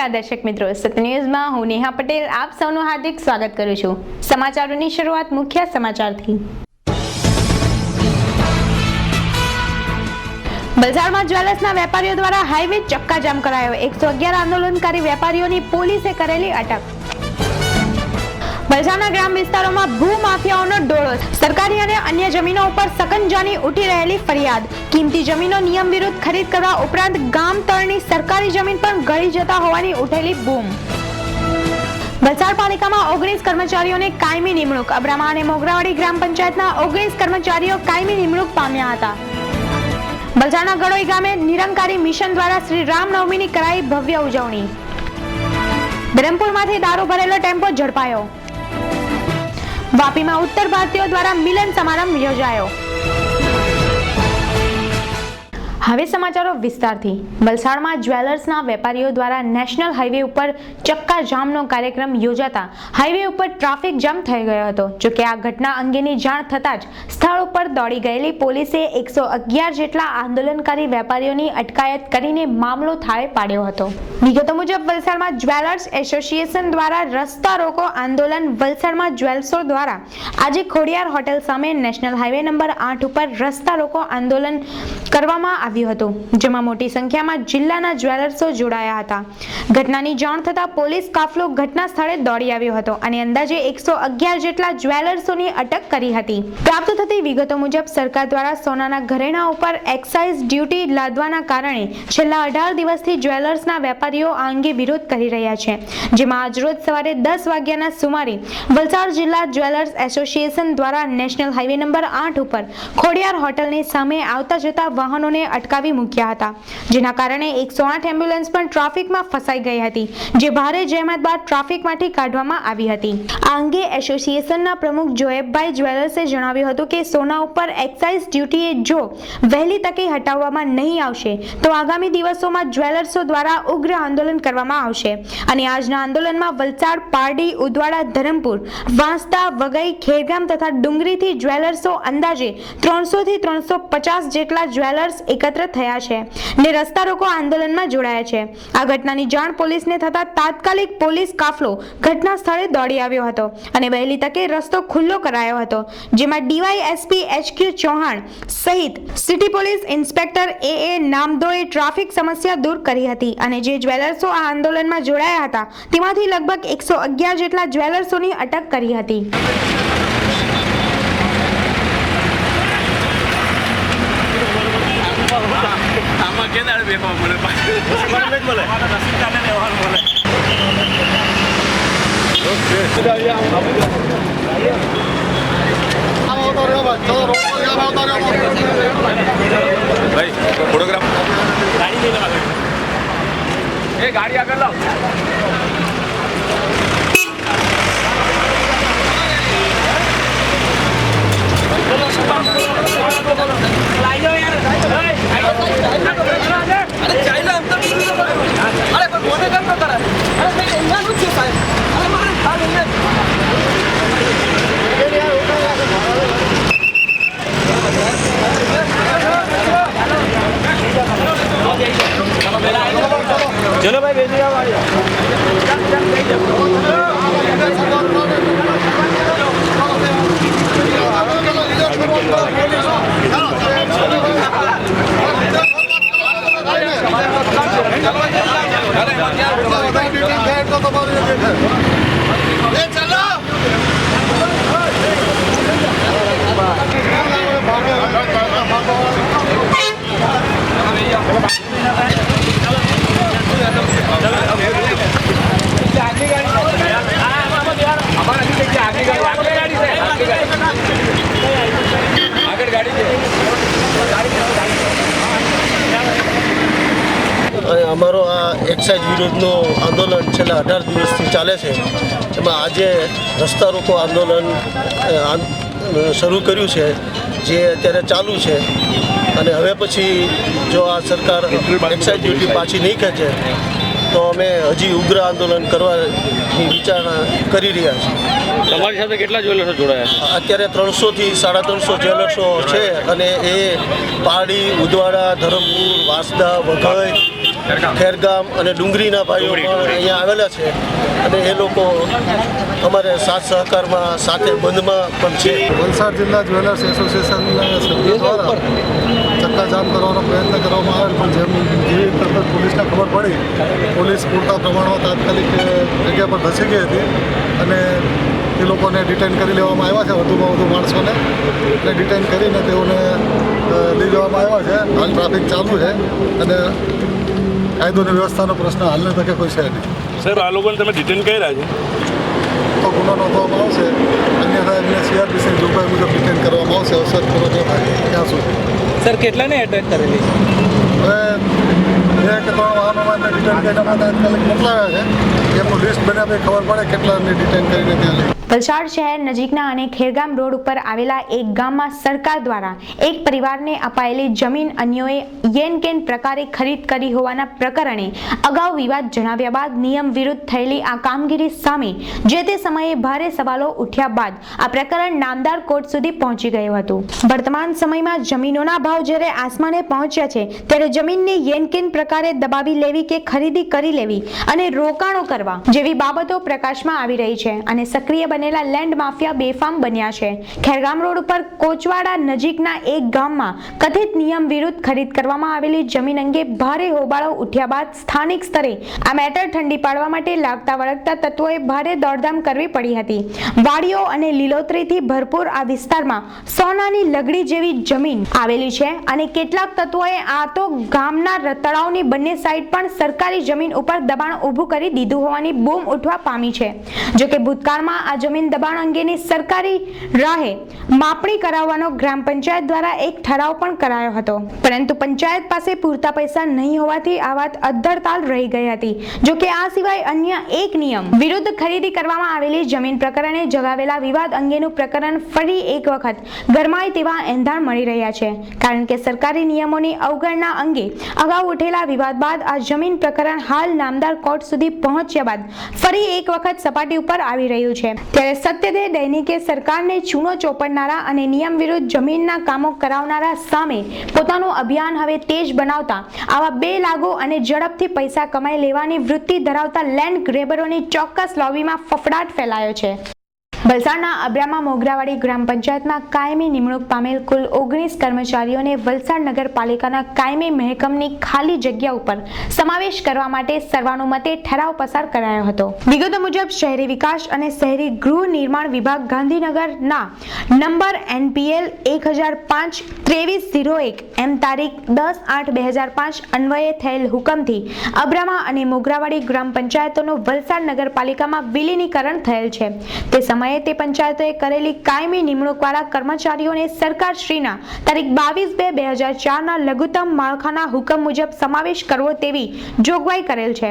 નમસ્કાર દર્શક મિત્રો, સત્ય ન્યૂઝમાં હું નેહા પટેલ આપ સૌનું હાર્દિક સ્વાગત કરું છું। સમાચારોની શરૂઆત મુખ્ય સમાચારથી। વલસાડમાં જ્વેલર્સના વેપારીઓ દ્વારા હાઈવે ચક્કાજામ કરાયો। 111 આંદોલનકારી વેપારીઓની પોલીસે કરેલી અટક। વલસાડના ગ્રામ વિસ્તારોમાં ભૂમાફિયાઓનો ડોળો। સરકારી અને અન્ય જમીનો ઉપર સકંજાની ઉઠી રહેલી ફરિયાદ। કિંમતી જમીનો નિયમ વિરુદ્ધ ખરીદ કરવા ઉપરાંત ગામ તળની સરકારી જમીન પણ ગળી જતા હોવાની ઉઠેલી બૂમ। વલસાડ પાલિકામાં 19 કર્મચારીઓને કાયમી નિમણૂક। અબ્રામા અને મોગરાવાડી ગ્રામ પંચાયતના 19 કર્મચારીઓ કાયમી નિમણૂક પામ્યા હતા। વલસાડના ગળોઈ ગામે નિરંકારી મિશન દ્વારા શ્રી રામનવમીની કરાઈ ભવ્ય ઉજવણી। બ્રહ્મપુરમાંથી દારૂ ભરેલો ટેમ્પો ઝડપાયો। વાપીમાં ઉત્તર ભારતીયો દ્વારા મિલન સમારંભ યોજાયો। હવે સમાચારો વિસ્તારથી। વલસાડમાં જ્વેલર્સના વેપારીઓ દ્વારા નેશનલ હાઈવે ઉપર ચક્કા જામનો કાર્યક્રમ યોજાતા હાઈવે ઉપર ટ્રાફિક જામ થઈ ગયો હતો। જોકે આ ઘટના અંગેની જાણ થતાં જ સ્થળ ઉપર દોડી ગયેલી પોલીસે 111 જેટલા આંદોલનકારી વેપારીઓની અટકાયત કરીને મામલો થાળે પાડ્યો હતો। વિગતો મુજબ વલસાડમાં જ્વેલર્સ એસોસિએશન દ્વારા રસ્તા રોકો આંદોલન વલસાડમાં જ્વેલર્સો દ્વારા આજે ખોડિયાર હોટેલ સામે નેશનલ હાઈવે નંબર 8 ઉપર રસ્તા રોકો આંદોલન કરવામાં આવ્યું હતું, જેમાં મોટી સંખ્યામાં જિલ્લાના જ્વેલર્સો જોડાયા હતા। ઘટનાની જાણ થતાં પોલીસ કાફલો ઘટના સ્થળે દોડી આવ્યો હતો અને અંદાજે 111 જેટલા જ્વેલર્સોની અટક કરી હતી। પ્રાપ્ત થતી વિગતો મુજબ સરકાર દ્વારા સોનાના ઘરેણા ઉપર એક્સાઇઝ ડ્યુટી લાદવાના કારણે છેલ્લા 18 દિવસથી જ્વેલર્સના વેપારીઓ આ અંગે વિરોધ કરી રહ્યા છે, જેમાં આજરોજ સવારે 10 વાગ્યાના સુમારે વલસાડ જિલ્લા જ્વેલર્સ એસોસિએશન દ્વારા નેશનલ હાઈવે નંબર 8 ઉપર ખોડિયાર હોટલની સામે આવતા જતા વાહનોને અટકાવી મૂક્યા હતા, જેના કારણે 108 એમ્બ્યુલન્સ પણ ટ્રાફિકમાં ફસાઈ ગઈ હતી, જે ભારે જહેમત બાદ ટ્રાફિકમાંથી કાઢવામાં આવી હતી। આ અંગે એસોસિએશનના પ્રમુખ જોએબભાઈ જ્વેલર્સે જણાવ્યું હતું કે સોના ઉપર એક્સાઇઝ ડ્યુટી જો વહેલી તકે હટાવવામાં નહીં આવશે તો આગામી દિવસોમાં જ્વેલર્સો દ્વારા ઉગ્ર આંદોલન કરવામાં આવશે અને આજના આંદોલનમાં વલસાડ, પારડી, ઉદવાડા, ધરમપુર, વાંસદા, વઘઈ, ખેરગામ તથા ડુંગરીથી જ્વેલર્સો અંદાજે 300 થી 350 જેટલા જ્વેલર્સ એકત્ર થયા છે ને રસ્તા રોકો આંદોલનમાં જોડાયા છે। આ ઘટનાની જાણ પોલીસને થતા તાત્કાલિક પોલીસ કાફલો ઘટના સ્થળે દોડી આવ્યો હતો અને વહેલી તકે રસ્તો ખુલ્લો કરાયો હતો, જેમાં ડીવાયએસપી HQ ચૌહાણ સહિત સિટી પોલીસ ઇન્સ્પેક્ટર AA નામદોએ ટ્રાફિક સમસ્યા દૂર કરી હતી અને જે જ્વેલર્સો આ આંદોલનમાં જોડાયા હતા તેમાંથી લગભગ 111 જેટલા જ્વેલર્સોની અટક કરી હતી। भाई फोटोग्राफ गाड़ी आगे लाओ। चलो भाई भेज दिया અમારો આ એક્સાઇઝ વિરોધનું આંદોલન છેલ્લા 18 દિવસથી ચાલે છે, એમાં આજે રસ્તા રોકો આંદોલન શરૂ કર્યું છે, જે અત્યારે ચાલુ છે અને હવે પછી જો આ સરકાર એક્સાઇઝ ડ્યુટી પાછી નહીં ખેંચે તો અમે હજી ઉગ્ર આંદોલન કરવાની વિચારણા કરી રહ્યા છીએ। તમારી સાથે કેટલા જ્વેલર્સો જોડાયા? અત્યારે 300 થી 350 જ્વેલર્સો છે અને એ પારડી, ઉદવાડા, ધરમપુર, વાંસદા, વઘઈ ખેરગામ અને ડુંગરીના ભાઈઓ પણ અહીંયા આવેલા છે અને એ લોકો અમારે સાથ સહકારમાં સાથે બંધમાં પણ છે. વલસાડ જિલ્લા જ્વેલર્સ એસોસિએશનના સભ્યો દ્વારા ચક્કાજામ કરવાનો પ્રયત્ન કરવામાં આવેલ, પણ જેવી તરત પોલીસને ખબર પડી, પોલીસ પૂરતા પ્રમાણમાં તાત્કાલિક જગ્યા પર ધસી ગઈ હતી અને એ લોકોને ડિટેન કરી લેવામાં આવ્યા છે. વધુમાં વધુ માણસોને ડિટેન કરીને તેઓને લઈ જવામાં આવ્યા છે. હાલ ટ્રાફિક ચાલુ છે અને કાયદોની વ્યવસ્થાનો પ્રશ્ન હાલની તકે કોઈ છે નહીં. સાહેબ, આ લોકોને તમે ડિટેન કર્યા છે તો ગુનો નોંધવામાં આવશે, અન્યથા એમને CRPCની જોગવાઈ મુજબ ડિટેન કરવામાં આવશે. અવસર પૂરો ન થાય ત્યાં સુધી. સર, કેટલાને એટેક કરેલી? હવે 2 કે 3 વાહનોમાં એમને ડિટેન કરીને તાત્કાલિક મોકલાવ્યા છે. એમનું લિસ્ટ બન્યા પછી ખબર પડે કેટલાને ડિટેન કરીને ત્યાં લઈ. વલસાડ શહેર નજીકના અને ખેરગામ રોડ ઉપર આવેલા એક ગામમાં સરકાર દ્વારા એક પરિવારને અપાયેલી જમીન અન્યોએ યેનકેન પ્રકારે ખરીદ કરી હોવાના પ્રકરણે અગાઉ વિવાદ જણાવ્યા બાદ નિયમ વિરુદ્ધ થયેલી આ કામગીરી સામે જે તે સમયે ભારે સવાલો ઉઠ્યા બાદ આ પ્રકરણ નામદાર કોર્ટ સુધી પહોંચી ગયું હતું. વર્તમાન સમયમાં જમીનોના ભાવ જ્યારે આસમાને પહોંચ્યા છે, ત્યારે જમીનને યેનકેન પ્રકારે દબાવી લેવી કે ખરીદી કરી લેવી અને રોકાણો કરવા જેવી બાબતો પ્રકાશમાં આવી રહી છે અને સક્રિય બનેલા લેન્ડ માફિયા બેફામ બન્યા છે. ખેરગામ રોડ ઉપર કોચવાડા નજીકના એક ગામમાં કથિત નિયમ વિરુદ્ધ ખરીદ કરવામાં આવેલી જમીન અંગે ભારે હોબાળો ઉઠ્યા બાદ સ્થાનિક સ્તરે આ મેટર ઠંડી પાડવા માટે લાગતા વળગતા તત્વોએ ભારે દોડધામ કરવી પડી હતી. વાડીઓ અને લીલોતરીથી ભરપૂર આ વિસ્તારમાં સોનાની લગડી જેવી જમીન આવેલી છે અને કેટલાક તત્વોએ આ તો ગામના તળાવની બંને સાઈડ પણ સરકારી જમીન ઉપર દબાણ ઊભું કરી દીધું હોવાની બૂમ ઉઠવા પામી છે. જોકે ભૂતકાળમાં આ જમીન દબાણ અંગેની સરકારી રાહે માપણી કરાવવાનો ગ્રામ પંચાયત દ્વારા એક ઠરાવ પણ કરાયો હતો, પરંતુ પંચાયત પાસે પૂરતા પૈસા નહીં હોવાથી આ વાત અધ્ધરતાલ રહી ગઈ હતી. જો કે આ સિવાય અન્ય એક નિયમ વિરુદ્ધ ખરીદી કરવામાં આવેલી જમીન પ્રકરણે જગાવેલા વિવાદ અંગેનું પ્રકરણ ફરી એક વખત ગરમાય તેવા એંધાણ મળી રહ્યા છે, કારણ કે સરકારી નિયમોની અવગણના અંગે અગાઉ ઉઠેલા વિવાદ બાદ આ જમીન પ્રકરણ હાલ નામદાર કોર્ટ સુધી પહોંચ્યા બાદ ફરી એક વખત સપાટી ઉપર આવી રહ્યું છે. ત્યારે સત્યદે દૈનિકે સરકારને ચૂનો ચોપડનારા અને નિયમ વિરુદ્ધ જમીનના કામો કરાવનારા સામે પોતાનું અભિયાન હવે તેજ બનાવતા આવા બે લાગુ અને ઝડપથી પૈસા કમાઈ લેવાની વૃત્તિ ધરાવતા લેન્ડ ગ્રેબરોની ચોક્કસ લોબીમાં ફફડાટ ફેલાયો છે. વલસાડના અબ્રામા મોગરાવાડી ગ્રામ પંચાયતમાં કાયમી નિમણૂક પામેલ કુલ 19 કર્મચારીઓને વલસાડ નગરપાલિકાના કાયમી મહેકમની ખાલી જગ્યા ઉપર સમાવેશ કરવા માટે સર્વાનુમતે ઠરાવ પસાર કરાયો હતો. વિગતો મુજબ શહેરી વિકાસ અને શહેરી ગૃહ નિર્માણ વિભાગ ગાંધીનગરના નંબર NPL 1005-2301 એમ તારીખ 10/8/2005 અન્વયે થયેલ હુકમથી અબ્રામા અને મોગરાવાડી ગ્રામ પંચાયતોનું વલસાડ નગરપાલિકામાં વિલીનીકરણ થયેલ છે. તે સમયે તે પંચાયતોએ કરેલી કાયમી નિમણૂકવાળા કર્મચારીઓને સરકારશ્રીના તારીખ 22/2/2004ના લઘુત્તમ માળખાના હુકમ મુજબ સમાવેશ કરવો તેવી જોગવાઈ કરેલ છે.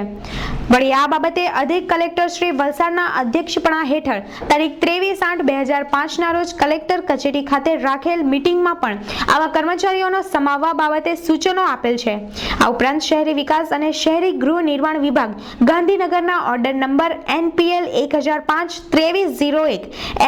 વળી આ બાબતે અધિક કલેક્ટર શ્રી વલસાડના અધ્યક્ષપણા હેઠળ તારીખ 23/8/2005ના રોજ કલેક્ટર કચેરી ખાતે રાખેલ મીટિંગમાં પણ આવા કર્મચારીઓનો સમાવવા બાબતે સૂચનો આપેલ છે. આ ઉપરાંત શહેરી વિકાસ અને શહેરી ગૃહ નિર્માણ વિભાગ ગાંધીનગરના ઓર્ડર નંબર NPL 1005-2301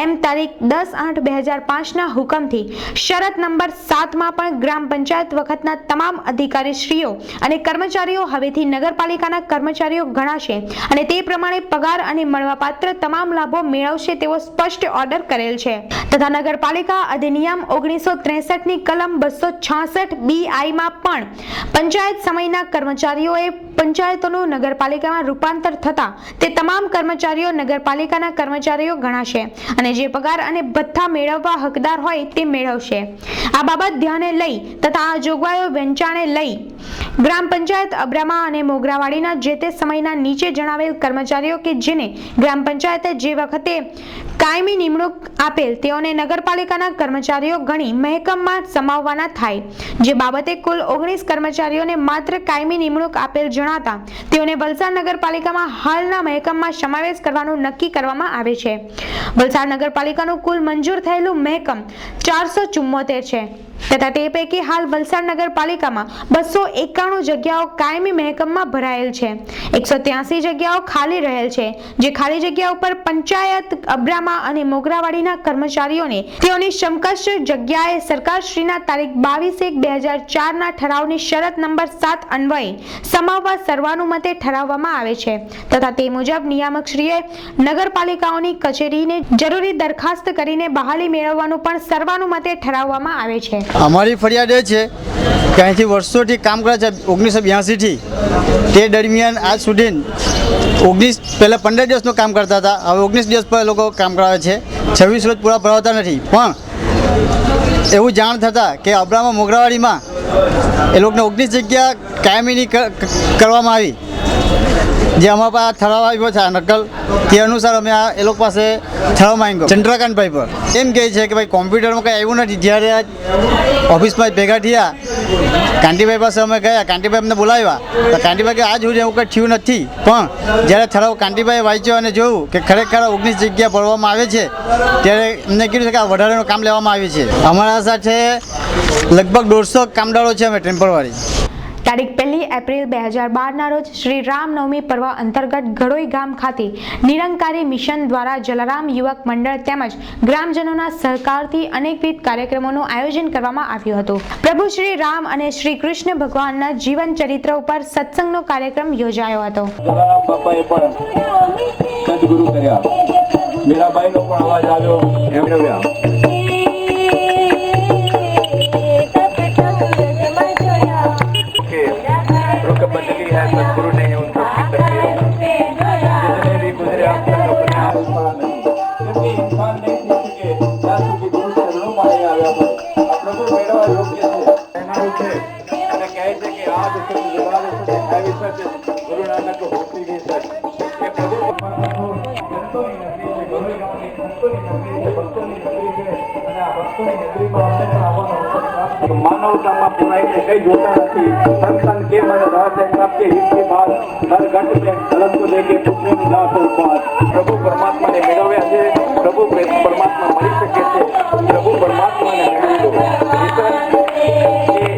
એમ તારીખ 10/8/2005ના હુકમથી શરત નંબર 7માં પણ ગ્રામ પંચાયત વખતના તમામ અધિકારીશ્રીઓ અને કર્મચારીઓ હવેથી નગરપાલિકાના કર્મચારીઓ ગણાશે અને તે પ્રમાણે પગાર અને મળવાપાત્ર તમામ લાભો મેળવશે તેવો સ્પષ્ટ ઓર્ડર કરેલ છે. તથા નગરપાલિકા અધિનિયમ 1963ની કલમ 266 BI માં પણ પંચાયત સમયના કર્મચારીઓએ પંચાયતોનું નગરપાલિકામાં રૂપાંતર થતા તે તમામ કર્મચારીઓ નગરપાલિકાના કર્મચારીઓ ગણાશે અને જે પગાર અને ભથ્થા મેળવવા હકદાર હોય તે મેળવશે. આ બાબત ધ્યાને લઈ તથા આ જોગવાઈઓ વંચાણે લઈ ગ્રામ પંચાયત અબ્રામા અને મોગરાવાડીના જે તે સમયના નીચે જણાવેલ કર્મચારીઓ કે જેને ગ્રામ પંચાયતે જે વખતે કાયમી નિમણૂક આપેલ તેઓને નગરપાલિકાના કર્મચારીઓ ગણી મહેકમમાં સમાવવાના થાય. જે બાબતે કુલ 19 કર્મચારીઓને માત્ર કાયમી નિમણૂક આપેલ જણાતા તેઓને વલસાડ નગરપાલિકામાં હાલના મહેકમમાં સમાવેશ કરવાનું નક્કી કરવામાં આવે છે. વલસાડ નગરપાલિકાનું કુલ મંજૂર થયેલું મહેકમ 474 છે. તથા તે પૈકી હાલ વલસાડ નગરપાલિકામાં 291 જગ્યાઓ કાયમી મહેકમમાં ભરાયેલ છે, 183 જગ્યાઓ ખાલી રહેલ છે, જે ખાલી જગ્યા ઉપર પંચાયત અબ્રામા અને મોગરાવાડીના કર્મચારીઓને તેઓની સમકક્ષ જગ્યાએ સરકારશ્રીના તારીખ 22/1/2004ના ઠરાવની શરત નંબર 7 અન્વયે સમાવવા સર્વાનુમતે ઠરાવવામાં આવે છે તથા તે મુજબ નિયામકશ્રીએ નગરપાલિકાઓની કચેરીને જરૂરી દરખાસ્ત કરીને બહાલી મેળવવાનું પણ સર્વાનુમતે ઠરાવવામાં આવે છે। અમારી ફરિયાદ એ છે કે અહીંથી વર્ષોથી કામ કરે છે 1982થી, તે દરમિયાન આજ સુધી 15 દિવસનું કામ કરતા હતા, હવે 19 દિવસ પર લોકો કામ કરાવે છે, 26 રોજ પૂરા ભરાવતા નથી। પણ એવું જાણ થતાં કે અબ્રામા મોગરાવાડીમાં એ લોકોને 19 જગ્યા કાયમીની કરવામાં આવી, જે અમારા પાસે ઠરાવ આવ્યો છે નકલ, તે અનુસાર અમે એ લોકો પાસે ઠરાવ માંગ્યો ચંદ્રકાંતભાઈ પર। એમ કહે છે કે ભાઈ કોમ્પ્યુટરમાં કંઈ આવ્યું નથી। જ્યારે ઓફિસમાં ભેગા થયા, કાંતિભાઈ પાસે અમે ગયા, કાંતિભાઈ અમને બોલાવ્યા તો કાંતિભાઈ કે આજ સુધી એવું કંઈ થયું નથી। પણ જ્યારે ઠરાવ કાંતિભાઈએ વાંચ્યો અને જોયું કે ખરેખર 19 જગ્યા ભરવામાં આવે છે, ત્યારે એમને કીધું કે આ વધારાનું કામ લેવામાં આવ્યું છે। અમારા સાથે લગભગ 150 કામદારો છે અમે ટેમ્પરરી। તારીખ 1 એપ્રિલ 2012ના રોજ શ્રી રામનવમી પર્વ અંતર્ગત ગળોઈ ગામ ખાતે નિરંકારી મિશન દ્વારા જલારામ યુવક મંડળ તેમજ ગ્રામજનોના સહકારથી અનેકવિધ કાર્યક્રમોનું આયોજન કરવામાં આવ્યું હતું। પ્રભુ શ્રી રામ અને શ્રી કૃષ્ણ ભગવાનના જીવન ચરિત્ર ઉપર સત્સંગનો કાર્યક્રમ યોજાયો હતો। જલારામ બાપાએ પણ સદગુરુ કર્યા, મીરાબાઈનો પણ અવાજ આવ્યો એમને વ્યા बदली है सदगुरु ने उनको जितने भी गुजरे आप तक अपने आप नहीं, क्योंकि इंसान नहीं सीख सके ત્યાં સુધી ગુરુ ચરણો માં આવ્યા હોય। આ પ્રભુ મેળવવા યોગ્ય છે એનાનું છે અને કહે છે કે આ સત્ય જવાબ સત્ય આવી સત્ય ગુરુ નાનક હોતી ગઈ સત્ય એ પ્રભુ સંતોની નગરી છે, ગુરુ ગામની સંતોની નગરી છે, ભક્તોની નગરી છે અને આ ભક્તોની નગરીમાં આપણે પણ આવવાનો માનવતામાં પુરાઈને કઈ જોતા નથી। સંતન के मन रात है सबके हित की बात, हर घट में झलक को देके पुत्र में दास बात। प्रभु परमात्मा ने मेळव्या છે, प्रभु परमात्मा મળી શકે છે, प्रभु परमात्मा ने મેળવી લો।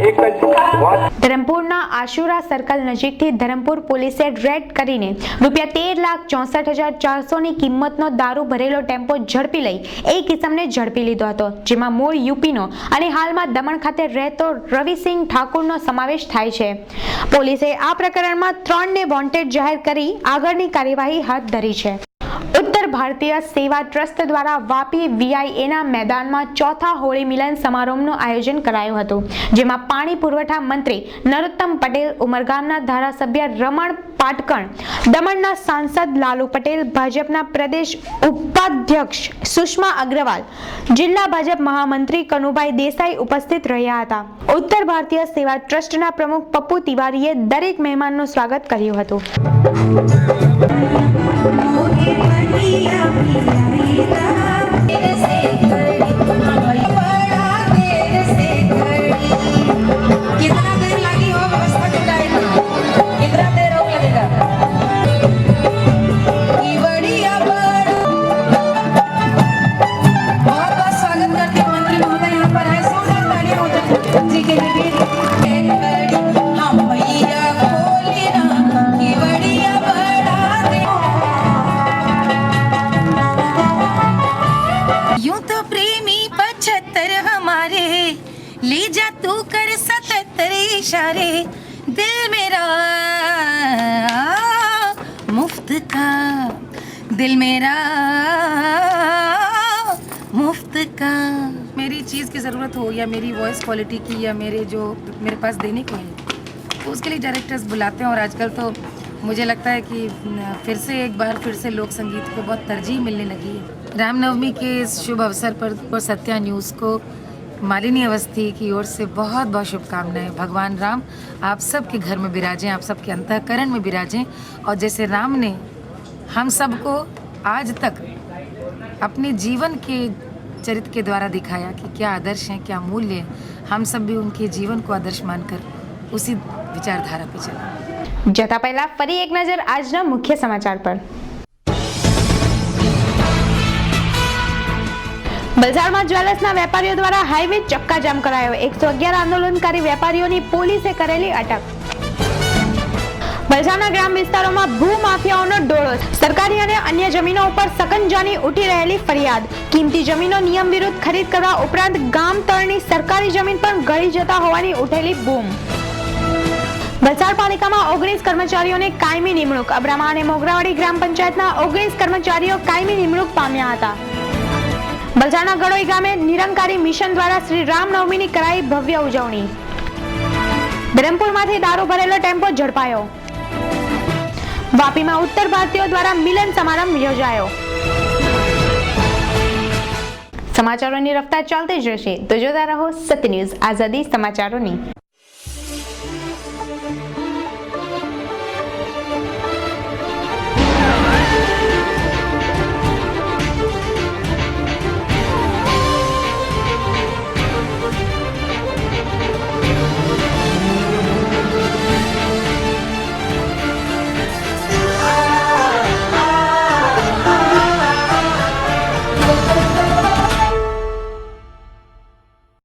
એક જ વાત ધરમપુરના આશુરા સર્કલ નજીકથી ધરમપુર પોલીસે રેડ કરીને ₹13,64,400 ની કિંમતનો દારૂ ભરેલો ટેમ્પો ઝડપી લઈ એક ઇસમને ઝડપી લીધો હતો, જેમાં મૂળ યુપીનો અને હાલમાં દમણ ખાતે રહેતો રવિસિંહ ઠાકુરનો સમાવેશ થાય છે। પોલીસે આ પ્રકરણમાં 3ને વોન્ટેડ જાહેર કરી આગળની કાર્યવાહી હાથ ધરી છે। ઉત્તર ભારતીય સેવા ટ્રસ્ટ દ્વારા વાપી વીઆઈએના મેદાનમાં ચોથા હોળી મિલન સમારોહનું આયોજન કરાયું હતું, જેમાં પાણી પુરવઠા મંત્રી નરોત્તમ પટેલ, ઉમરગામના ધારાસભ્ય રમણ પાટકણ, દમણના સાંસદ લાલુ પટેલ, ભાજપના પ્રદેશ ઉપાધ્યક્ષ સુષ્મા અગ્રવાલ, જિલ્લા ભાજપ મહામંત્રી કનુભાઈ દેસાઈ ઉપસ્થિત રહ્યા હતા। ઉત્તર ભારતીય સેવા ટ્રસ્ટના પ્રમુખ પપ્પુ તિવારીએ દરેક મહેમાનનું સ્વાગત કર્યું હતું। ले जा तू कर 77 इशारे, दिल मेरा मुफ्त का, दिल मेरा मुफ्त का। मेरी चीज़ की ज़रूरत हो या मेरी वॉइस क्वालिटी की या मेरे पास देने को है, तो उसके लिए डायरेक्टर्स बुलाते हैं। और आजकल तो मुझे लगता है कि फिर से लोक संगीत को बहुत तरजीह मिलने लगी है। रामनवमी के इस शुभ अवसर पर सत्या न्यूज़ को मालिनी अवस्थी की ओर से बहुत बहुत शुभकामनाएं। भगवान राम आप सबके घर में विराजें, आप सबके अंतःकरण में विराजें, और जैसे राम ने हम सबको आज तक अपने जीवन के चरित्र के द्वारा दिखाया कि क्या आदर्श हैं, क्या मूल्य हैं, हम सब भी उनके जीवन को आदर्श मानकर उसी विचारधारा पे चलें। जता पहला फरी एक नजर आजना मुख्य समाचार पर। વલસાડમાં જ્વેલર્સના વેપારીઓ દ્વારા હાઈવે ચક્કાજામ કરાયો. 111 આંદોલનકારી વેપારીઓની પોલીસે કરેલી અટક. વલસાડના ગ્રામ વિસ્તારોમાં ભૂમાફિયાઓનો ડોળો. સરકારી અને અન્ય જમીનો ઉપર સકંજાની ઉઠી રહેલી ફરિયાદ. કિંમતી જમીનો નિયમ વિરુદ્ધ ખરીદ કરવા ઉપરાંત ગામ તળની સરકારી જમીન પણ ગળી જતા હોવાની ઉઠેલી બૂમ. વલસાડ પાલિકામાં 19 કર્મચારીઓને કાયમી નિમણૂક. અબ્રામા અને મોગરાવાડી ગ્રામ પંચાયતના 19 કર્મચારીઓ કાયમી નિમણૂક પામ્યા હતા. વલસાડના ગળોઈ ગામે નિરંકારી મિશન દ્વારા શ્રી રામનવમીની કરાઈ ભવ્ય ઉજવણી. બ્રહ્મપુરમાંથી દારૂ ભરેલો ટેમ્પો ઝડપાયો. વાપીમાં ઉત્તર ભારતીયો દ્વારા મિલન સમારંભ યોજાયો. સમાચારોની રફતાર ચાલતી જ રહેશે તો જોતા રહો સત્ય ન્યૂઝ આઝાદી સમાચારોની.